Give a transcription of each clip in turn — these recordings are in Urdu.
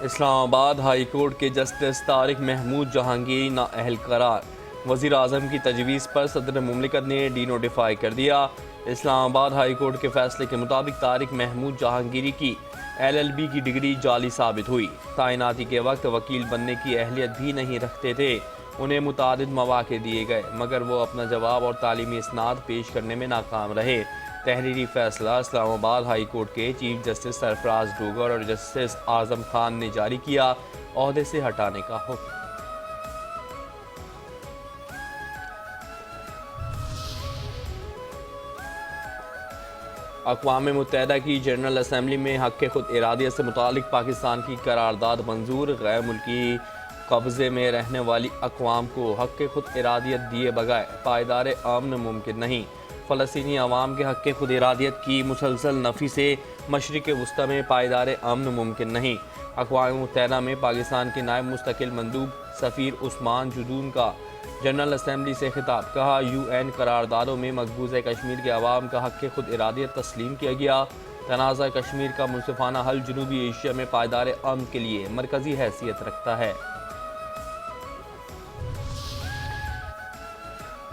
اسلام آباد ہائی کورٹ کے جسٹس طارق محمود جہانگیری نااہل قرار۔ وزیر اعظم کی تجویز پر صدر مملکت نے ڈی نوٹیفائی کر دیا۔ اسلام آباد ہائی کورٹ کے فیصلے کے مطابق طارق محمود جہانگیری کی LLB کی ڈگری جعلی ثابت ہوئی۔ تعیناتی کے وقت وکیل بننے کی اہلیت بھی نہیں رکھتے تھے۔ انہیں متعدد مواقع دیے گئے مگر وہ اپنا جواب اور تعلیمی اسناد پیش کرنے میں ناکام رہے۔ تحریری فیصلہ اسلام آباد ہائی کورٹ کے چیف جسٹس سرفراز ڈوگر اور جسٹس اعظم خان نے جاری کیا۔ عہدے سے ہٹانے کا حکم۔ اقوام متحدہ کی جنرل اسمبلی میں حق خود ارادیت سے متعلق پاکستان کی قرارداد منظور۔ غیر ملکی قبضے میں رہنے والی اقوام کو حق خود ارادیت دیے بغیر پائیدار امن ممکن نہیں۔ فلسطینی عوام کے حق خود ارادیت کی مسلسل نفی سے مشرق وسطی میں پائیدار امن ممکن نہیں۔ اقوام متحدہ میں پاکستان کے نائب مستقل مندوب سفیر عثمان جدون کا جنرل اسمبلی سے خطاب۔ کہا UN قراردادوں میں مقبوضہ کشمیر کے عوام کا حق خود ارادیت تسلیم کیا گیا۔ تنازع کشمیر کا منصفانہ حل جنوبی ایشیا میں پائیدار امن کے لیے مرکزی حیثیت رکھتا ہے۔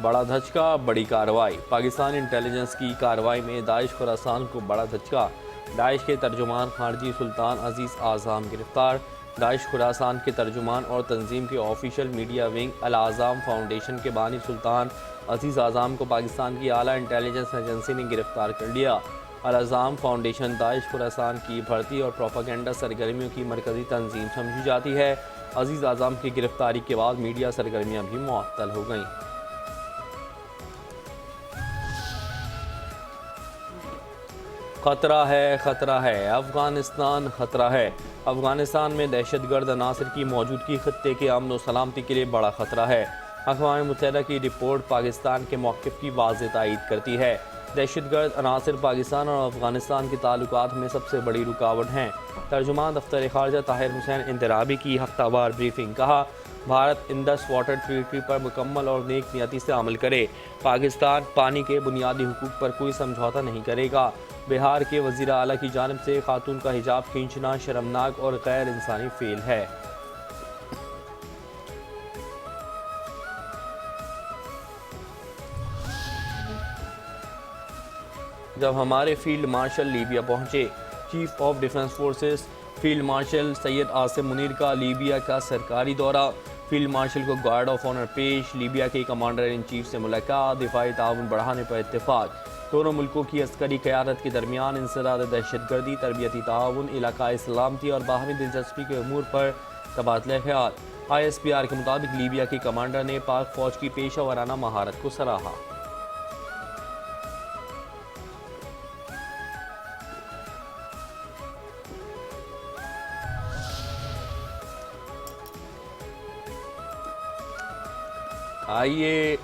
بڑا دھچکا، بڑی کارروائی۔ پاکستان انٹیلیجنس کی کارروائی میں داعش خراسان کو بڑا دھچکا۔ داعش کے ترجمان خارجی سلطان عزیز اعظم گرفتار۔ داعش خراسان کے ترجمان اور تنظیم کے آفیشل میڈیا ونگ الاعظام فاؤنڈیشن کے بانی سلطان عزیز اعظم کو پاکستان کی اعلیٰ انٹیلیجنس ایجنسی نے گرفتار کر لیا۔ الاعظام فاؤنڈیشن داعش خراسان کی بھرتی اور پروپیگنڈا سرگرمیوں کی مرکزی تنظیم سمجھی جاتی ہے۔ عزیز اعظم کی گرفتاری کے بعد میڈیا سرگرمیاں بھی معطل ہو گئیں۔ خطرہ ہے افغانستان خطرہ ہے۔ افغانستان میں دہشت گرد عناصر کی موجودگی خطے کے امن و سلامتی کے لیے بڑا خطرہ ہے۔ اقوام متحدہ کی رپورٹ پاکستان کے موقف کی واضح تائید کرتی ہے۔ دہشت گرد عناصر پاکستان اور افغانستان کے تعلقات میں سب سے بڑی رکاوٹ ہیں۔ ترجمان دفتر خارجہ طاہر حسین اندرابی کی ہفتہ وار بریفنگ۔ کہا بھارت انڈس واٹر ٹریٹی پر مکمل اور نیک نیتی سے عمل کرے۔ پاکستان پانی کے بنیادی حقوق پر کوئی سمجھوتہ نہیں کرے گا۔ بہار کے وزیر اعلیٰ کی جانب سے خاتون کا حجاب کھینچنا شرمناک اور غیر انسانی فعل ہے۔ جب ہمارے فیلڈ مارشل لیبیا پہنچے۔ Chief of defence forces field marshal Syed Asim Munir کا لیبیا کا سرکاری دورہ۔ فیلڈ مارشل کو گارڈ آف آنر پیش۔ لیبیا کے کمانڈر ان چیف سے ملاقات۔ دفاعی تعاون بڑھانے پر اتفاق۔ دونوں ملکوں کی عسکری قیادت کے درمیان انسداد دہشت گردی، تربیتی تعاون، علاقائی سلامتی اور باہمی دلچسپی کے امور پر تبادلہ خیال۔ ISPR کے مطابق لیبیا کے کمانڈر نے پاک فوج کی پیشہ ورانہ مہارت کو سراہا۔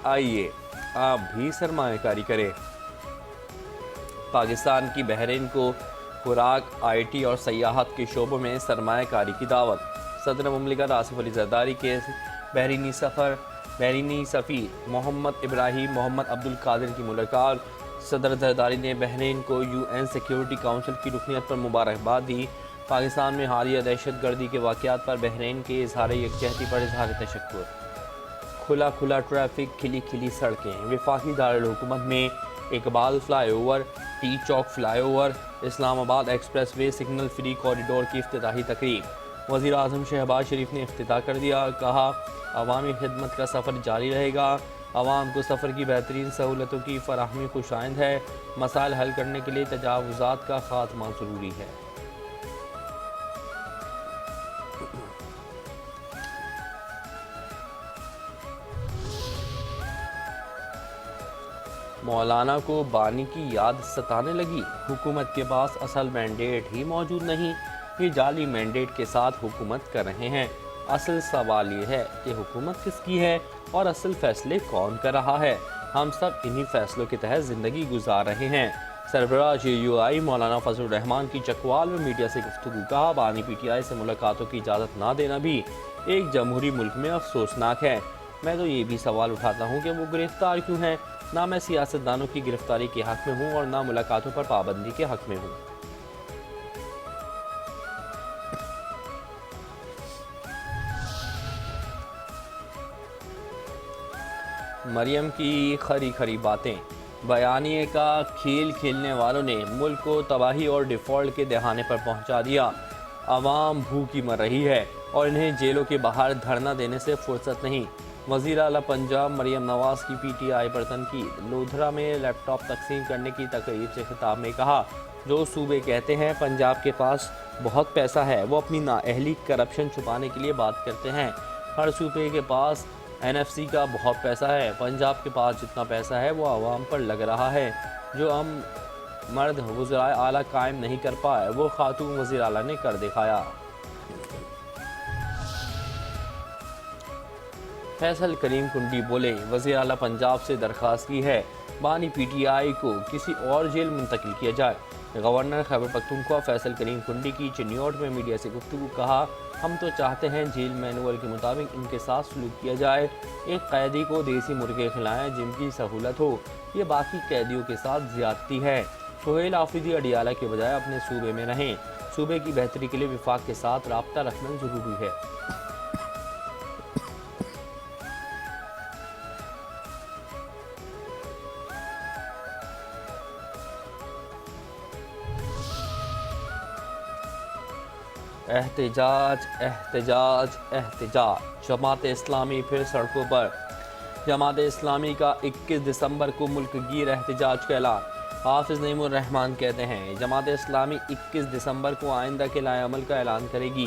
آئیے آپ بھی سرمایہ کاری کریں۔ پاکستان کی بحرین کو خوراک، IT اور سیاحت کے شعبوں میں سرمایہ کاری کی دعوت۔ صدر مملکت آصف علی زرداری کے بحرینی سفیر محمد ابراہیم محمد عبد القادر کی ملاقات۔ صدر زرداری نے بحرین کو UN سیکیورٹی کونسل کی رکنیت پر مبارکباد دی۔ پاکستان میں حالیہ دہشت گردی کے واقعات پر بحرین کے اظہار یکجہتی پر اظہار تشکر۔ کھلا ٹریفک، کھلی سڑکیں۔ وفاقی دارالحکومت میں اقبال فلائی اوور، ٹی چوک فلائی اوور، اسلام آباد express way signal free corridor کی افتتاحی تقریب۔ وزیر اعظم شہباز شریف نے افتتاح کر دیا۔ کہا عوامی خدمت کا سفر جاری رہے گا۔ عوام کو سفر کی بہترین سہولتوں کی فراہمی خوش آئند ہے۔ مسائل حل کرنے کے لیے تجاوزات کا خاتمہ ضروری ہے۔ مولانا کو بانی کی یاد ستانے لگی۔ حکومت کے پاس اصل مینڈیٹ ہی موجود نہیں۔ یہ جعلی مینڈیٹ کے ساتھ حکومت کر رہے ہیں۔ اصل سوال یہ ہے کہ حکومت کس کی ہے اور اصل فیصلے کون کر رہا ہے۔ ہم سب انہی فیصلوں کے تحت زندگی گزار رہے ہیں۔ سربراہ JUI مولانا فضل الرحمان کی چکوال میں میڈیا سے گفتگو۔ کہا بانی PTI سے ملاقاتوں کی اجازت نہ دینا بھی ایک جمہوری ملک میں افسوسناک ہے۔ میں تو یہ بھی سوال اٹھاتا ہوں کہ وہ گرفتار کیوں ہیں۔ نہ میں سیاستدانوں کی گرفتاری کے حق میں ہوں اور نہ ملاقاتوں پر پابندی کے حق میں ہوں۔ مریم کی کھری کھری باتیں، بیانیے کا کھیل کھیلنے والوں نے ملک کو تباہی اور ڈیفالٹ کے دہانے پر پہنچا دیا۔ عوام بھوکی مر رہی ہے اور انہیں جیلوں کے باہر دھرنا دینے سے فرصت نہیں۔ وزیر اعلیٰ پنجاب مریم نواز کی پی ٹی آئی پر تنقید۔ لودھرا میں لیپ ٹاپ تقسیم کرنے کی تقریب سے خطاب میں کہا، جو صوبے کہتے ہیں پنجاب کے پاس بہت پیسہ ہے، وہ اپنی نااہلی کرپشن چھپانے کے لیے بات کرتے ہیں۔ ہر صوبے کے پاس این ایف سی کا بہت پیسہ ہے، پنجاب کے پاس جتنا پیسہ ہے وہ عوام پر لگ رہا ہے۔ جو ہم مرد وزرائے اعلیٰ قائم نہیں کر پائے، وہ خاتون وزیر اعلیٰ نے کر دکھایا۔ فیصل کریم کنڈی بولے، وزیر اعلیٰ پنجاب سے درخواست کی ہے بانی پی ٹی آئی کو کسی اور جیل منتقل کیا جائے۔ گورنر خیبر پختونخوا فیصل کریم کنڈی کی چنیوٹ میں میڈیا سے گفتگو۔ کہا، ہم تو چاہتے ہیں جیل مینول کے مطابق ان کے ساتھ سلوک کیا جائے۔ ایک قیدی کو دیسی مرغے کھلائیں جن کی سہولت ہو، یہ باقی قیدیوں کے ساتھ زیادتی ہے۔ سہیل آفریدی اڈیالہ کے بجائے اپنے صوبے میں رہیں، صوبے کی بہتری کے لیے وفاق کے ساتھ رابطہ رکھنا ضروری ہے۔ احتجاج احتجاج احتجاج، جماعت اسلامی پھر سڑکوں پر۔ جماعت اسلامی کا 21 دسمبر کو ملک گیر احتجاج کا اعلان۔ حافظ نعیم الرحمان کہتے ہیں، جماعت اسلامی 21 دسمبر کو آئندہ کے لائے عمل کا اعلان کرے گی۔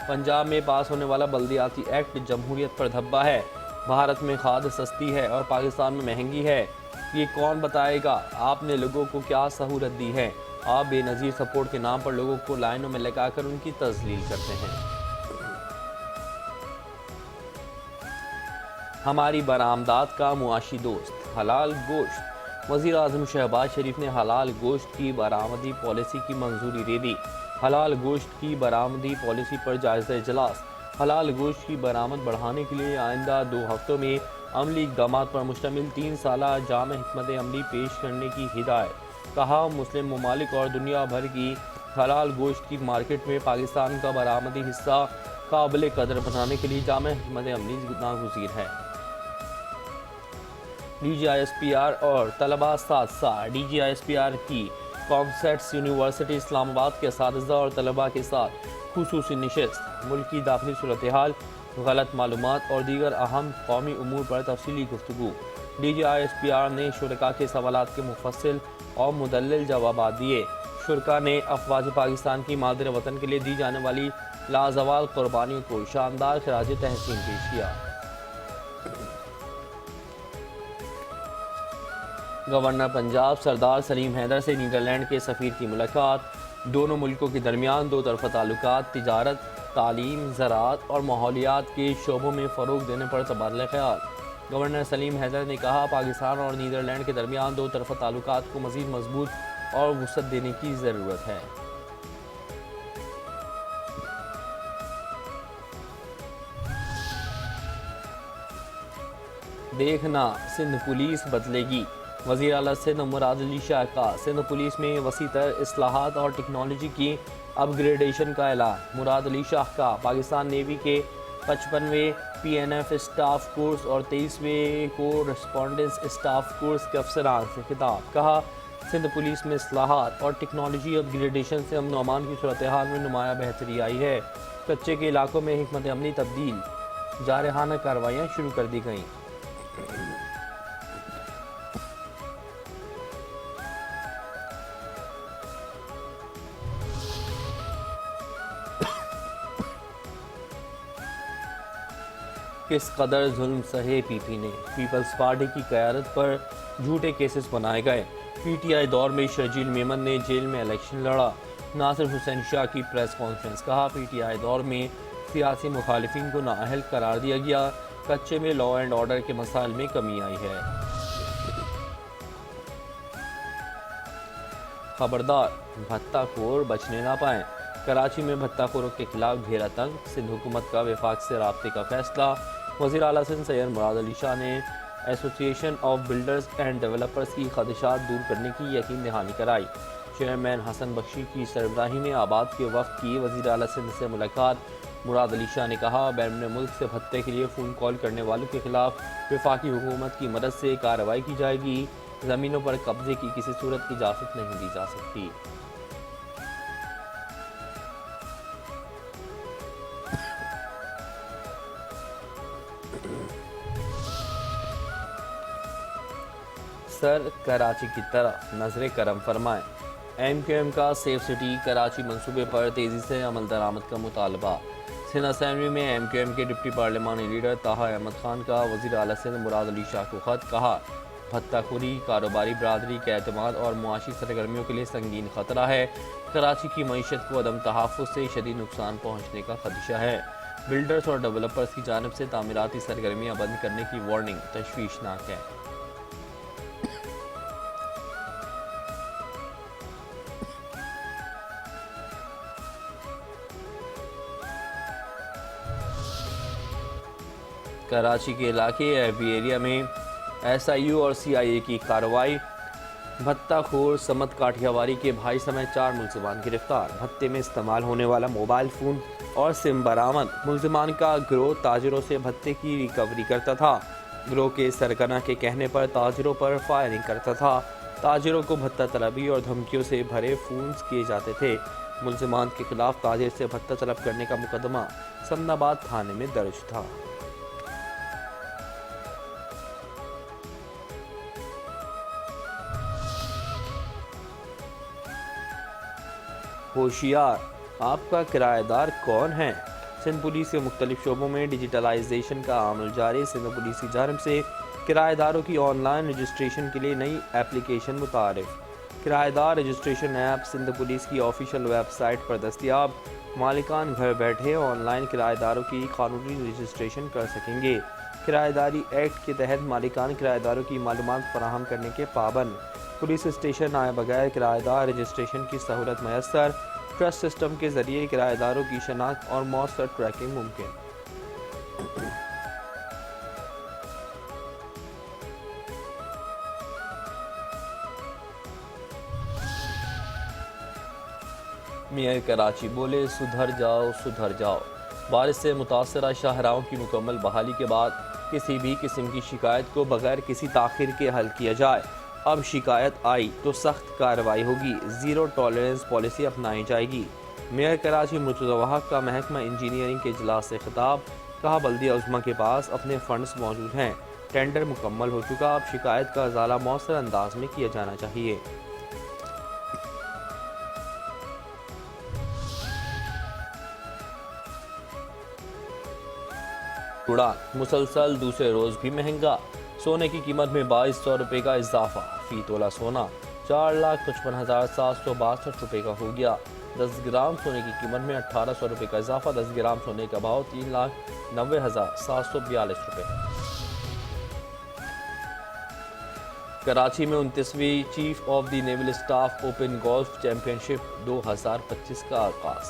پنجاب میں پاس ہونے والا بلدیاتی ایکٹ جمہوریت پر دھبا ہے۔ بھارت میں کھاد سستی ہے اور پاکستان میں مہنگی ہے، یہ کون بتائے گا؟ آپ نے لوگوں کو کیا سہولت دی ہے؟ آپ بے نظیر سپورٹ کے نام پر لوگوں کو لائنوں میں لگا کر ان کی تذلیل کرتے ہیں۔ ہماری برآمدات کا معاشی دوست، حلال گوشت۔ وزیر اعظم شہباز شریف نے حلال گوشت کی برآمدی پالیسی کی منظوری دے دی۔ حلال گوشت کی برآمدی پالیسی پر جائزہ اجلاس۔ حلال گوشت کی برآمد بڑھانے کے لیے آئندہ 2 ہفتوں میں عملی اقدامات پر مشتمل 3 سالہ جامع حکمت عملی پیش کرنے کی ہدایت۔ کہا، مسلم ممالک اور دنیا بھر کی حلال گوشت کی مارکیٹ میں پاکستان کا برآمدی حصہ قابل قدر بنانے کے لیے جامع حکمت عملی ناگزیر ہے۔ D G I S P R اور طلباء ساتھ ساتھ۔ D G I S P R کی کانسیپٹس یونیورسٹی اسلام آباد کے اساتذہ اور طلباء کے ساتھ خصوصی نشست۔ ملکی داخلی صورتحال، غلط معلومات اور دیگر اہم قومی امور پر تفصیلی گفتگو۔ D G I S P R نے شرکاء کے سوالات کے مفصل اور مدلل جوابات دیے۔ شرکاء نے افواج پاکستان کی مادر وطن کے لیے دی جانے والی لازوال قربانیوں کو شاندار خراج تحسین پیش کیا۔ گورنر پنجاب سردار سلیم حیدر سے نیدرلینڈ کے سفیر کی ملاقات۔ دونوں ملکوں کے درمیان 2 طرفہ تعلقات، تجارت، تعلیم، زراعت اور ماحولیات کے شعبوں میں فروغ دینے پر تبادلہ خیال۔ گورنر سلیم حیدر نے کہا، پاکستان اور نیدرلینڈ کے درمیان 2 طرفہ تعلقات کو مزید مضبوط اور وسعت دینے کی ضرورت ہے۔ دیکھنا، سندھ پولیس بدلے گی۔ وزیر اعلیٰ سندھ مراد علی شاہ کا سندھ پولیس میں وسیع تر اصلاحات اور ٹیکنالوجی کی اپ گریڈیشن کا اعلان۔ مراد علی شاہ کا پاکستان نیوی کے 55ویں پی این ایف اسٹاف کورس اور 23ویں کو رسپونڈنس اسٹاف کورس کے افسران سے خطاب۔ کہا، سندھ پولیس میں اصلاحات اور ٹیکنالوجی اپ گریڈیشن سے امن و امان کی صورتحال میں نمایاں بہتری آئی ہے۔ کچے کے علاقوں میں حکمت عملی تبدیل، جارحانہ کارروائیاں شروع کر دی گئیں۔ کس قدر ظلم سہے پی پی نے، پیپلز پارٹی کی قیادت پر جھوٹے کیسز بنائے گئے۔ پی ٹی آئی دور میں شرجیل میمن نے جیل میں الیکشن لڑا۔ ناصر حسین شاہ کی پریس کانفرنس۔ کہا، پی ٹی آئی دور میں سیاسی مخالفین کو نااہل قرار دیا گیا، کچے میں لا اینڈ آرڈر کے مسائل میں کمی آئی ہے۔ خبردار، بھتہ خور بچنے نہ پائیں۔ کراچی میں بھتہ خوروں کے خلاف گھیرا تنگ، سندھ حکومت کا وفاق سے رابطے کا فیصلہ۔ وزیر اعلیٰ سندھ سید مراد علی شاہ نے ایسوسی ایشن آف بلڈرز اینڈ ڈیولپرز کی خدشات دور کرنے کی یقین دہانی کرائی۔ چیئرمین حسن بخشی کی سربراہی میں آباد کے وفد کی وزیر اعلیٰ سندھ سے ملاقات۔ مراد علی شاہ نے کہا بیرون ملک سے بھتے کے لیے فون کال کرنے والوں کے خلاف وفاقی حکومت کی مدد سے کارروائی کی جائے گی۔ زمینوں پر قبضے کی کسی صورت کی اجازت نہیں دی جا سکتی۔ سر کراچی کی طرف نظر کرم فرمائیں۔ ایم کیو ایم کا سیف سٹی کراچی منصوبے پر تیزی سے عمل درآمد کا مطالبہ۔ سندھ اسمبلی میں ایم کیو ایم کے ڈپٹی پارلیمانی لیڈر طاہا احمد خان کا وزیر اعلیٰ سندھ مراد علی شاہ کو خط، کہا بھتہ خوری کاروباری برادری کے اعتماد اور معاشی سرگرمیوں کے لیے سنگین خطرہ ہے۔ کراچی کی معیشت کو عدم تحفظ سے شدید نقصان پہنچنے کا خدشہ ہے۔ بلڈرز اور ڈیولپرز کی جانب سے تعمیراتی سرگرمیاں بند کرنے کی وارننگ تشویشناک ہے۔ کراچی کے علاقے ایف بی ایریا میں ایس آئی یو اور سی آئی اے کی کارروائی۔ بھتہ خور سمت کاٹھیاواری کے بھائی سمیت 4 ملزمان گرفتار۔ بھتے میں استعمال ہونے والا موبائل فون اور سم برآمد۔ ملزمان کا گروہ تاجروں سے بھتے کی ریکوری کرتا تھا۔ گروہ کے سرگنا کے کہنے پر تاجروں پر فائرنگ کرتا تھا۔ تاجروں کو بھتہ طلبی اور دھمکیوں سے بھرے فونز کیے جاتے تھے۔ ملزمان کے خلاف تاجر سے بھتہ طلب کرنے کا مقدمہ سمن آباد تھانے میں درج تھا۔ ہوشیار، آپ کا کرایہ دار کون ہے؟ سندھ پولیس کے مختلف شعبوں میں ڈیجیٹلائزیشن کا عمل جاری۔ سندھ پولیس کی جانب سے کرایہ داروں کی آن لائن رجسٹریشن کے لیے نئی ایپلیکیشن متعارف۔ کرایہ دار رجسٹریشن ایپ سندھ پولیس کی آفیشیل ویب سائٹ پر دستیاب۔ مالکان گھر بیٹھے آن لائن کرایہ داروں کی قانونی رجسٹریشن کر سکیں گے۔ کرایہ داری ایکٹ کے تحت مالکان کرایہ داروں کی معلومات فراہم کرنے کے پابند۔ پولیس اسٹیشن آئے بغیر کرایہ دار رجسٹریشن کی سہولت میسر۔ ٹرسٹ سسٹم کے ذریعے کرایہ داروں کی شناخت اور مؤثر ٹریکنگ ممکن۔ میئر کراچی بولے سدھر جاؤ سدھر جاؤ۔ بارش سے متاثرہ شاہراہوں کی مکمل بحالی کے بعد کسی بھی قسم کی شکایت کو بغیر کسی تاخیر کے حل کیا جائے۔ اب شکایت آئی تو سخت کارروائی ہوگی۔ زیرو ٹالرنس پالیسی اپنائی جائے گی۔ میئر کراچی مرتضی وہاب کا محکمہ انجینئرنگ کے اجلاس سے خطاب، کہا بلدیہ عظمیٰ کے پاس اپنے فنڈز موجود ہیں، ٹینڈر مکمل ہو چکا، اب شکایت کا ازالہ مؤثر انداز میں کیا جانا چاہیے۔ مسلسل دوسرے روز بھی مہنگا، سونے کی قیمت میں 2200 روپے کا اضافہ، فی تولہ سونا 4,55,762 روپے کا ہو گیا۔ 10 گرام سونے کی قیمت میں 1800 روپے کا اضافہ، 10 گرام سونے کا بھاؤ 3,90,742 روپے ہے۔ کراچی میں 29ویں chief of the naval staff open golf championship 2025 کا آغاز۔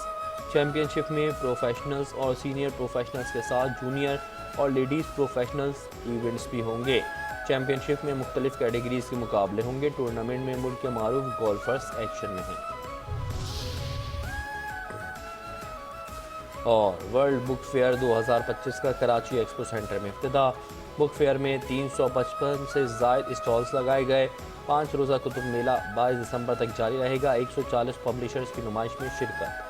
چیمپئن شپ میں پروفیشنلز اور سینئر پروفیشنلز کے ساتھ جونیئر اور لیڈیز پروفیشنلز ایونٹس بھی ہوں گے۔ چیمپئن شپ میں مختلف کیٹیگریز کے مقابلے ہوں گے۔ ٹورنامنٹ میں ملک کے معروف گولفرز ایکشن میں ہیں۔ اور ورلڈ بک فیئر 2025 کا کراچی ایکسپو سینٹر میں افتتاح۔ بک فیئر میں 355 سے زائد اسٹالز لگائے گئے۔ 5 روزہ کتب میلہ 22 دسمبر تک جاری رہے گا۔ 140 پبلشرز کی نمائش میں شرکت۔